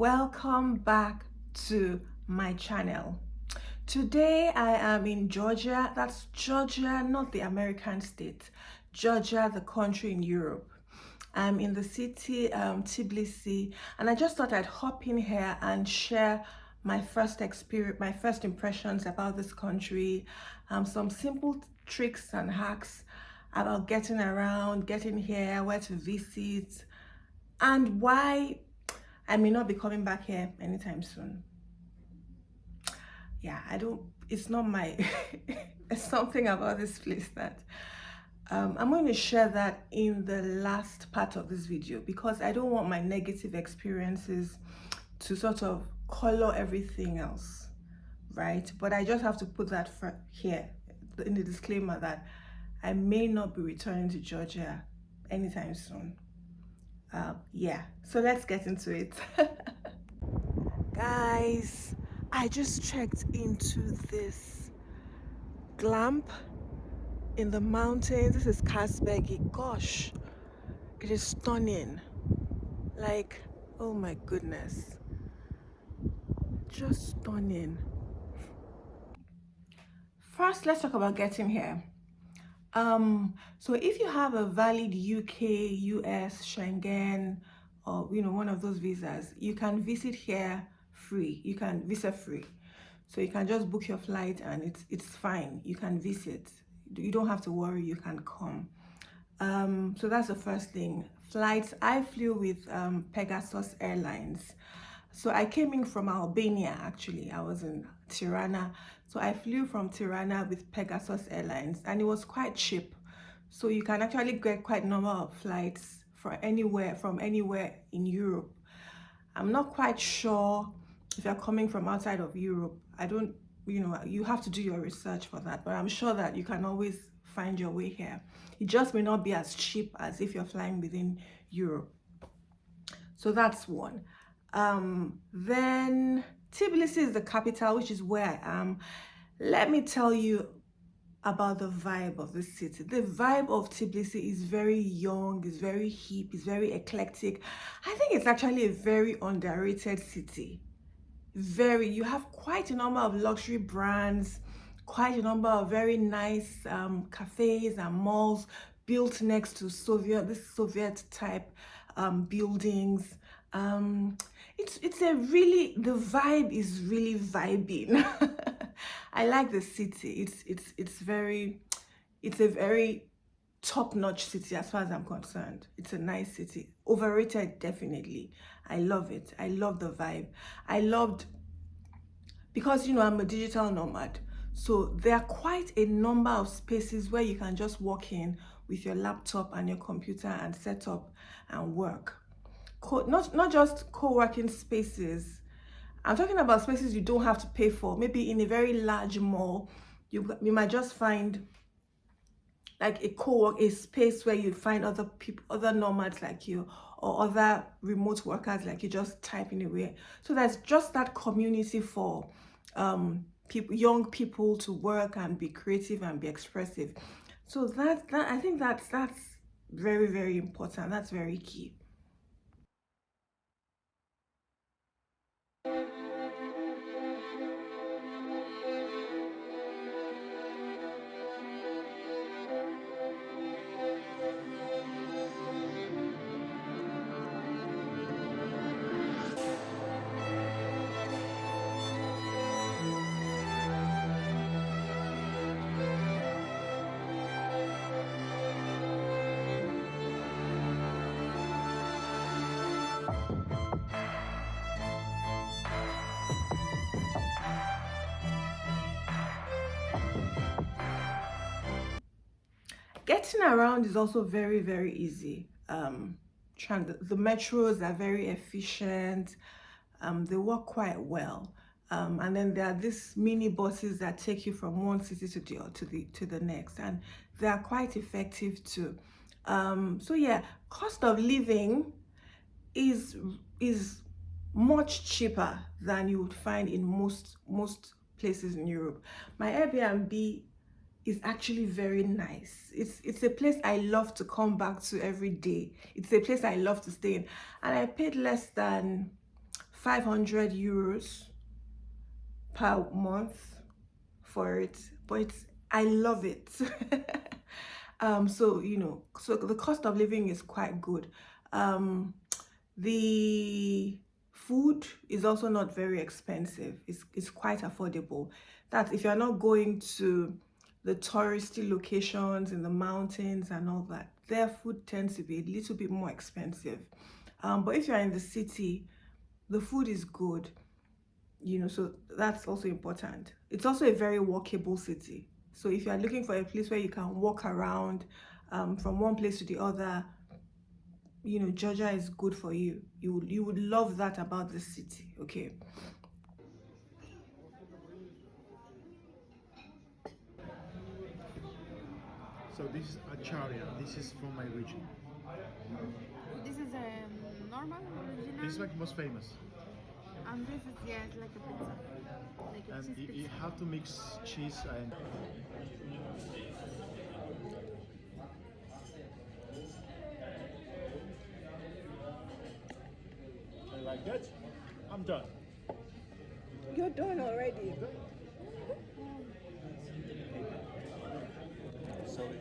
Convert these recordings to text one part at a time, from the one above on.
Welcome back to my channel. Today I am in Georgia. That's Georgia, not the American state. Georgia, the country in Europe. I'm in the city Tbilisi, and I just thought I'd hop in here and share my first experience, my first impressions about this country, some simple tricks and hacks about getting around, getting here, where to visit, and why I may not be coming back here anytime soon. Yeah, I don't, it's not my, there's something about this place that I'm going to share that in the last part of this video because I don't want my negative experiences to sort of color everything else, right? But I just have to put that here in the disclaimer that I may not be returning to Georgia anytime soon. Yeah, so let's get into it. Guys, I just checked into this glamp in the mountains. This is Kasbegi. Gosh, it is stunning. Like, oh my goodness, just stunning. First, let's talk about getting here. So if you have a valid UK, US, Schengen, or one of those visas, you can visit here free. You can visa free. So you can just book your flight and it's fine. You can visit. You don't have to worry, you can come. So that's the first thing. Flights, I flew with Pegasus Airlines. So I came in from Albania, actually. I was in Tirana. So I flew from Tirana with Pegasus Airlines and it was quite cheap. So you can actually get quite a number of flights from anywhere in Europe. I'm not quite sure if you're coming from outside of Europe. I don't, you have to do your research for that, but I'm sure that you can always find your way here. It just may not be as cheap as if you're flying within Europe. So that's one. Then Tbilisi is the capital, which is where I am. Let me tell you about the vibe of the city. The vibe of Tbilisi is very young, it's very hip, it's very eclectic. I think it's actually a very underrated city. You have quite a number of luxury brands, quite a number of very nice cafes and malls built next to this Soviet type buildings. It's a really, the vibe is really vibing. I like the city. It's a very top-notch city as far as I'm concerned. It's a nice city. Overrated, definitely. I love it. I love the vibe. Because I'm a digital nomad. So there are quite a number of spaces where you can just walk in with your laptop and your computer and set up and work. Not just co-working spaces. I'm talking about spaces you don't have to pay for. Maybe in a very large mall, you might just find like a space where you find other people, other nomads like you, or other remote workers like you, just typing away. So there's just that community for young people to work and be creative and be expressive. So that I think that's very, very important. That's very key. Getting around is also very, very easy. The metros are very efficient. They work quite well. And then there are these mini buses that take you from one city to the next, and they are quite effective too. So yeah, cost of living is much cheaper than you would find in most places in Europe. My Airbnb is actually very nice. It's a place I love to come back to every day. It's a place I love to stay in, and I paid less than 500 euros per month for it, but I love it. So so the cost of living is quite good. The food is also not very expensive. It's quite affordable. That if you're not going to the touristy locations in the mountains and all that, their food tends to be a little bit more expensive. But if you're in the city, the food is good, so that's also important. It's also a very walkable city. So if you are looking for a place where you can walk around from one place to the other, Georgia is good for you. You would love that about the city. Okay. So this is acharya. This is from my region. This is a normal original. This is like most famous. And this is yes, like a pizza, like a And cheese you pizza. have to mix cheese and. I like that. I'm done. You're done already. Sorry.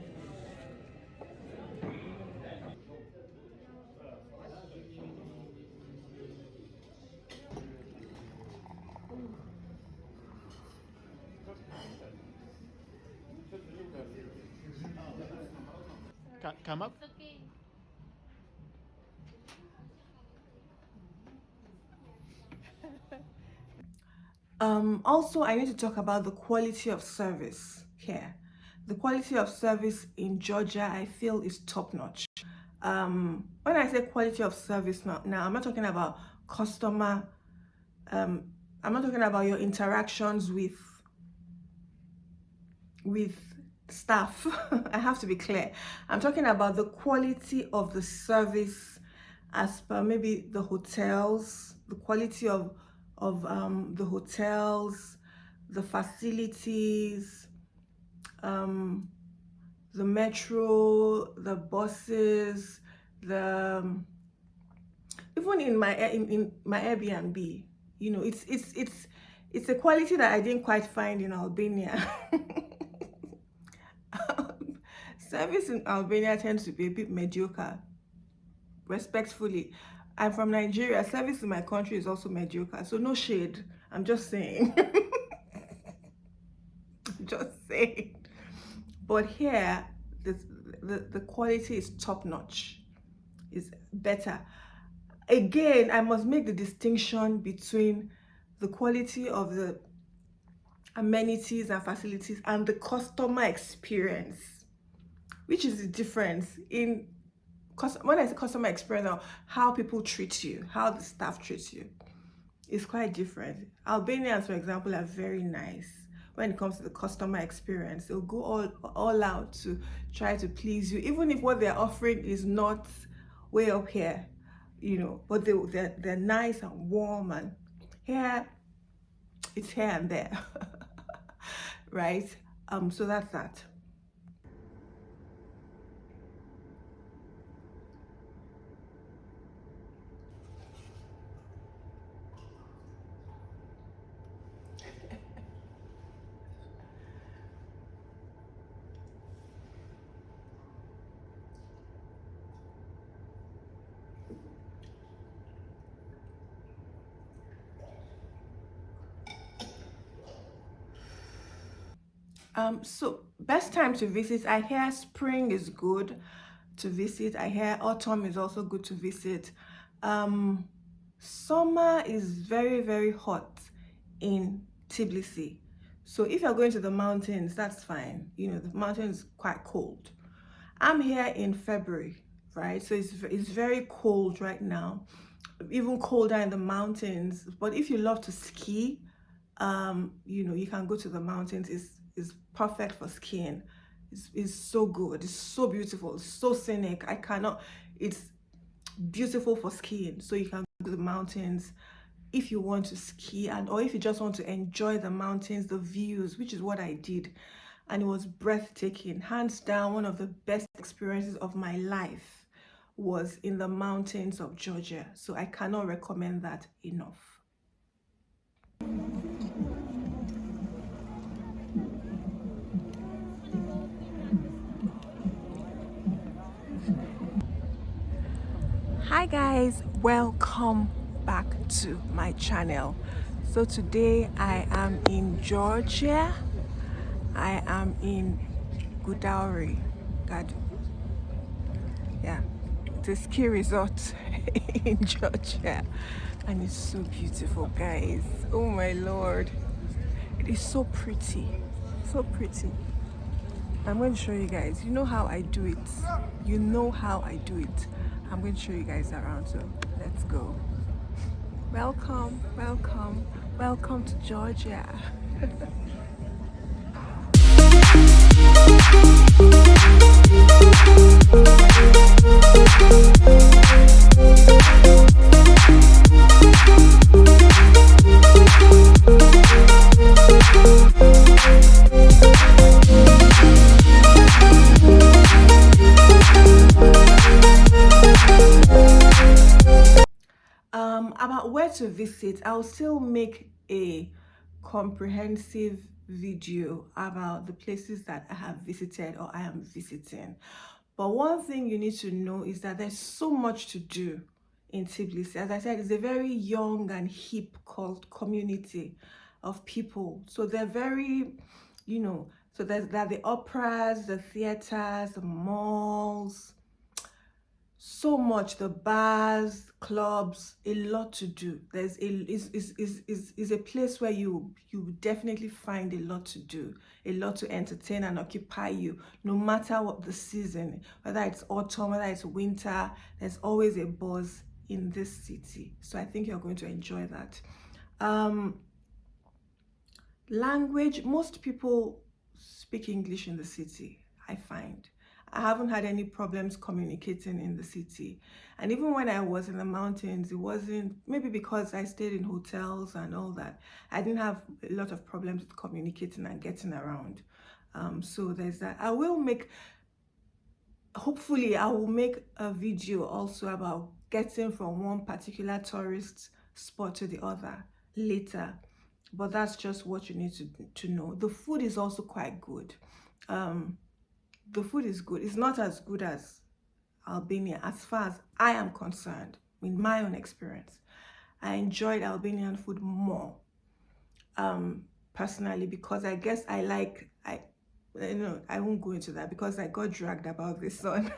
Come up. Okay. Also, I need to talk about the quality of service here. The quality of service in Georgia, I feel, is top notch. When I say quality of service now I'm not talking about customer. I'm not talking about your interactions with staff. I have to be clear. I'm talking about the quality of the service as per maybe the hotels, the quality of the hotels, the facilities, the metro, the buses, the even in my Airbnb, it's a quality that I didn't quite find in Albania. Service in Albania tends to be a bit mediocre, respectfully. I'm from Nigeria. Service in my country is also mediocre, so no shade. I'm just saying. Just saying. But here, the quality is top notch. Is better. Again, I must make the distinction between the quality of the amenities and facilities and the customer experience, which is the difference in when I say customer experience, or how people treat you, how the staff treats you, is quite different. Albanians, for example, are very nice when it comes to the customer experience. They'll go all out to try to please you, even if what they're offering is not way up here, but they're nice and warm. And here, it's here and there. Right? So that's that. So best time to visit, I hear spring is good to visit. I hear autumn is also good to visit. Summer is very, very hot in Tbilisi. So if you're going to the mountains, that's fine. The mountains is quite cold. I'm here in February, right? So it's very cold right now, even colder in the mountains. But if you love to ski, you can go to the mountains. It's perfect for skiing. It's so good. It's so beautiful. It's so scenic. It's beautiful for skiing. So you can go to the mountains if you want to ski, or if you just want to enjoy the mountains, the views, which is what I did. And it was breathtaking. Hands down, one of the best experiences of my life was in the mountains of Georgia. So I cannot recommend that enough. Hi guys, welcome back to my channel. So today I am in Georgia. I am in Godauri. Yeah, it's a ski resort in Georgia, and it's so beautiful, guys. Oh my lord, it is so pretty, so pretty. I'm going to show you guys. You know how I do it. You know how I do it. I'm going to show you guys around, so let's go. Welcome, welcome, welcome to Georgia. About where to visit, I'll still make a comprehensive video about the places that I have visited or I am visiting. But one thing you need to know is that there's so much to do in Tbilisi. As I said, it's a very young and hip called community of people. So they're very, so there are the operas, the theaters, the malls, so much, the bars, clubs, a lot to do. There's is a place where you definitely find a lot to do, a lot to entertain and occupy you, no matter what the season, whether it's autumn, whether it's winter. There's always a buzz in this city, so I think you're going to enjoy that. Language, most people speak English in the city, I find. I haven't had any problems communicating in the city. And even when I was in the mountains, it wasn't, maybe because I stayed in hotels and all that, I didn't have a lot of problems with communicating and getting around. So there's that. Hopefully I will make a video also about getting from one particular tourist spot to the other later. But that's just what you need to know. The food is also quite good. The food is good. It's not as good as Albania as far as I am concerned. In my own experience, I enjoyed Albanian food more personally, because I guess I won't go into that because I got dragged about this on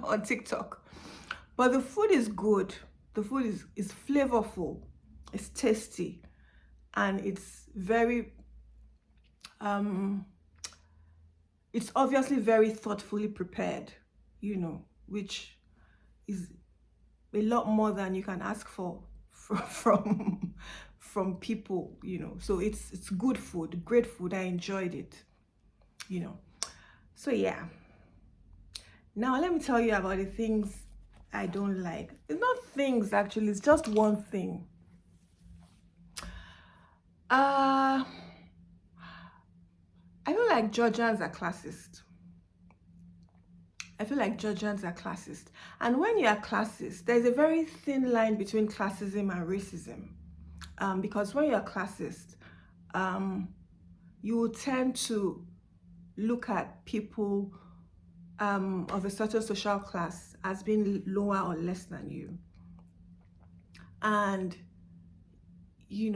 on TikTok. But the food is good. The food is flavorful, it's tasty, and it's very it's obviously very thoughtfully prepared, which is a lot more than you can ask for from people, so it's good food, great food. I enjoyed it, so yeah. Now let me tell you about the things I don't like. It's not things, actually, it's just one thing. I feel like Georgians are classist. And when you are classist, there's a very thin line between classism and racism. Because when you're classist, you will tend to look at people of a certain social class as being lower or less than you. And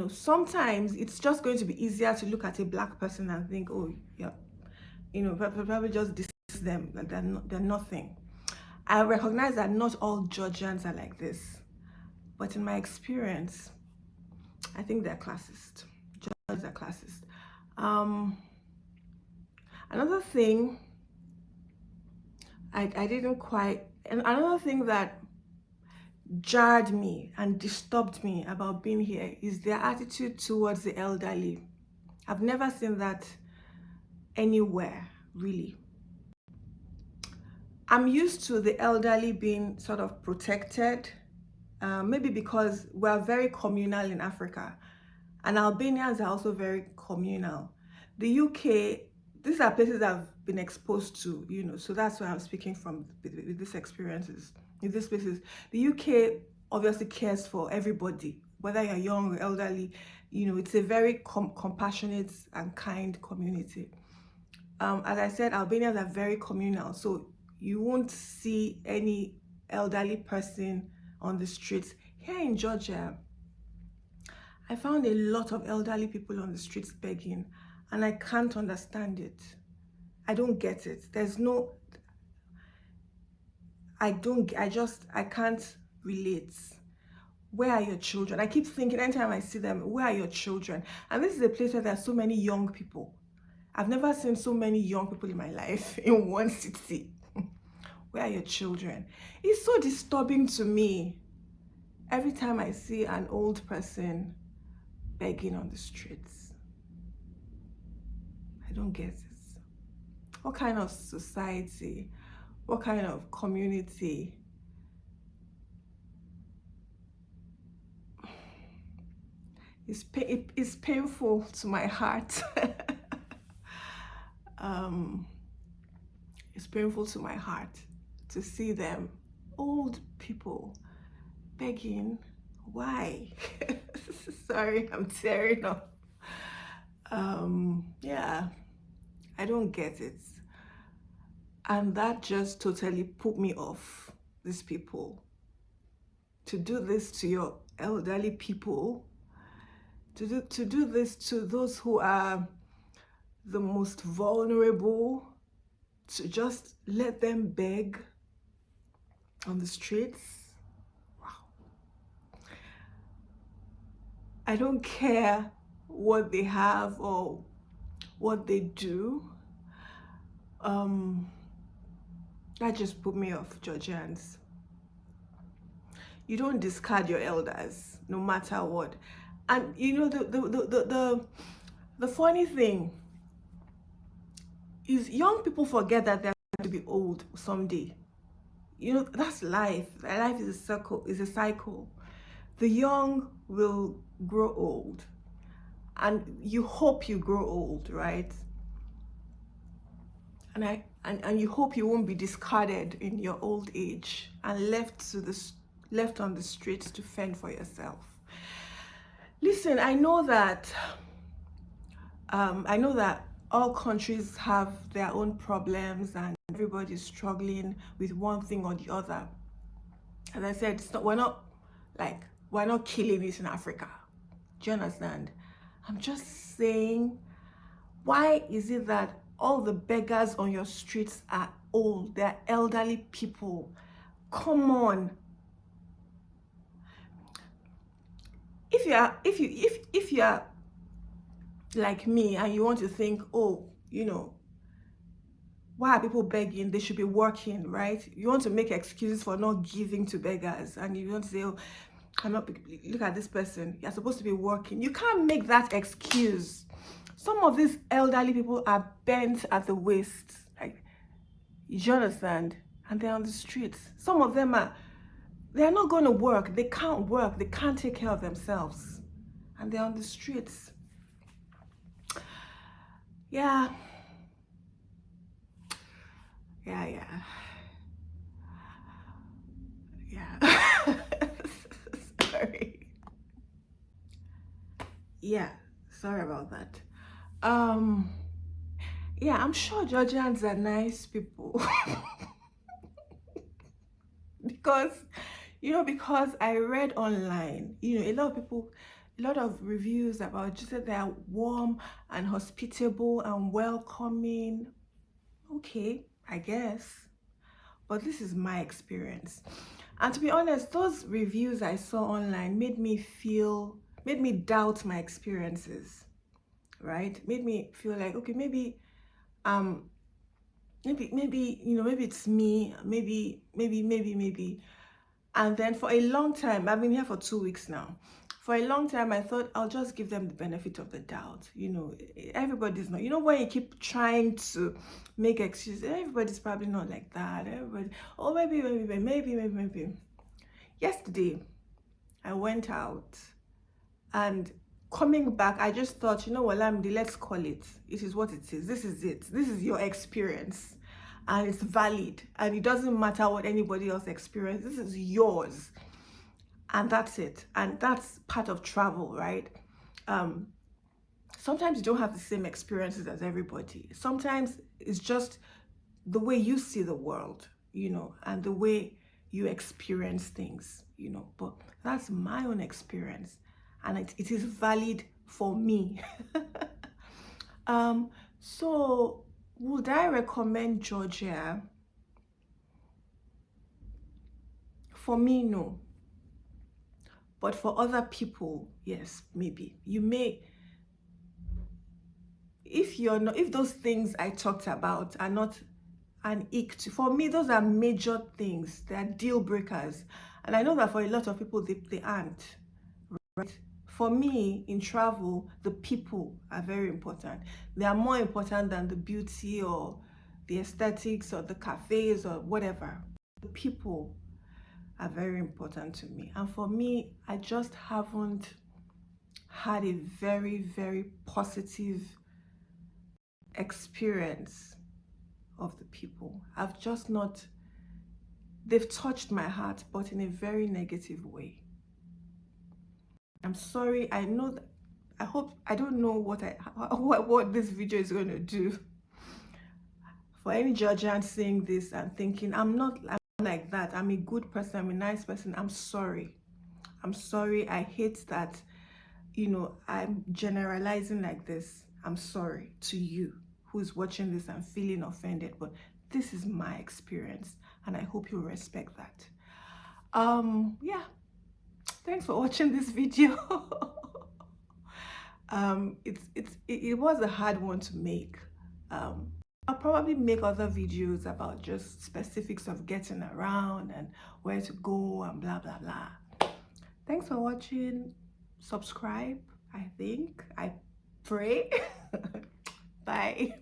sometimes it's just going to be easier to look at a black person and think, oh yeah, probably just dismiss them, like they're nothing. I recognize that not all Georgians are like this, but in my experience, I think they're classist. Georgians are classist. Another thing another thing that jarred me and disturbed me about being here is their attitude towards the elderly. I've never seen that anywhere, really. I'm used to the elderly being sort of protected, maybe because we're very communal in Africa, and Albanians are also very communal. The UK, these are places I've been exposed to, so that's why I'm speaking from with these experiences. In these places, the UK obviously cares for everybody, whether you're young or elderly. It's a very compassionate and kind community. As I said, Albanians are very communal, so you won't see any elderly person on the streets. Here in Georgia, I found a lot of elderly people on the streets begging, and I can't understand it. I don't get it. I can't relate. Where are your children? I keep thinking anytime I see them, where are your children? And this is a place where there are so many young people. I've never seen so many young people in my life in one city. Where are your children? It's so disturbing to me every time I see an old person begging on the streets. I don't get it. What kind of society, what kind of community it's painful to my heart. It's painful to my heart to see them, old people, begging. Why? Sorry, I'm tearing up. Yeah, I don't get it. And that just totally put me off, these people. To do this to your elderly people, to do this to those who are the most vulnerable, to just let them beg on the streets. Wow. I don't care what they have or what they do. That just put me off, Georgians. You don't discard your elders, no matter what. And you know, the funny thing is, young people forget that they're going to be old someday. You know, that's life. Life is a cycle. The young will grow old, and you hope you grow old, right? And you hope you won't be discarded in your old age and left on the streets to fend for yourself. Listen, I know that all countries have their own problems and everybody's struggling with one thing or the other. As I said, we're not killing it in Africa. Do you understand? I'm just saying, why is it that all the beggars on your streets are old? They're elderly people. Come on. If you are like me and you want to think, oh, you know, why are people begging? They should be working, right? You want to make excuses for not giving to beggars, and you want to say, oh, look at this person, you're supposed to be working. You can't make that excuse. Some of these elderly people are bent at the waist, like, you understand? And they're on the streets. Some of them they're not going to work. They can't work. They can't take care of themselves. And they're on the streets. Yeah. Sorry. Yeah, sorry about that. Yeah, I'm sure Georgians are nice people. because I read online, a lot of reviews about just that they are warm and hospitable and welcoming. Okay, I guess. But this is my experience. And to be honest, those reviews I saw online made me doubt my experiences, right? Made me feel like, okay, maybe it's me, maybe. And then for a long time, I've been here for 2 weeks now. For a long time, I thought I'll just give them the benefit of the doubt. Everybody's not, when you keep trying to make excuses, everybody's probably not like that. Everybody, oh, maybe. Yesterday, I went out, and coming back, I just thought, Olamide, let's call it. It is what it is. This is it. This is your experience. And it's valid. And it doesn't matter what anybody else experiences. This is yours. And that's it. And that's part of travel, right? Sometimes you don't have the same experiences as everybody. Sometimes it's just the way you see the world, and the way you experience things, you know, but that's my own experience, and it is valid for me. So would I recommend Georgia? For me, no. But for other people, yes, maybe. You may, if you're not, if those things I talked about are not an ick for me, those are major things. They are deal breakers. And I know that for a lot of people, they aren't. Right? For me, in travel, the people are very important. They are more important than the beauty or the aesthetics or the cafes or whatever. The people are very important to me. And for me, I just haven't had a very, very positive experience of the people. I've just not, they've touched my heart, but in a very negative way. I'm sorry. I know that, I don't know what this video is going to do. For any Georgian seeing this and thinking, I'm like that, I'm a good person, I'm a nice person, I'm sorry. I hate that, you know, I'm generalizing like this. I'm sorry to you who's watching this and feeling offended, but this is my experience, and I hope you respect that. Yeah, thanks for watching this video. It was a hard one to make. I'll probably make other videos about just specifics of getting around and where to go and blah blah blah. Thanks for watching. Subscribe, I pray. Bye.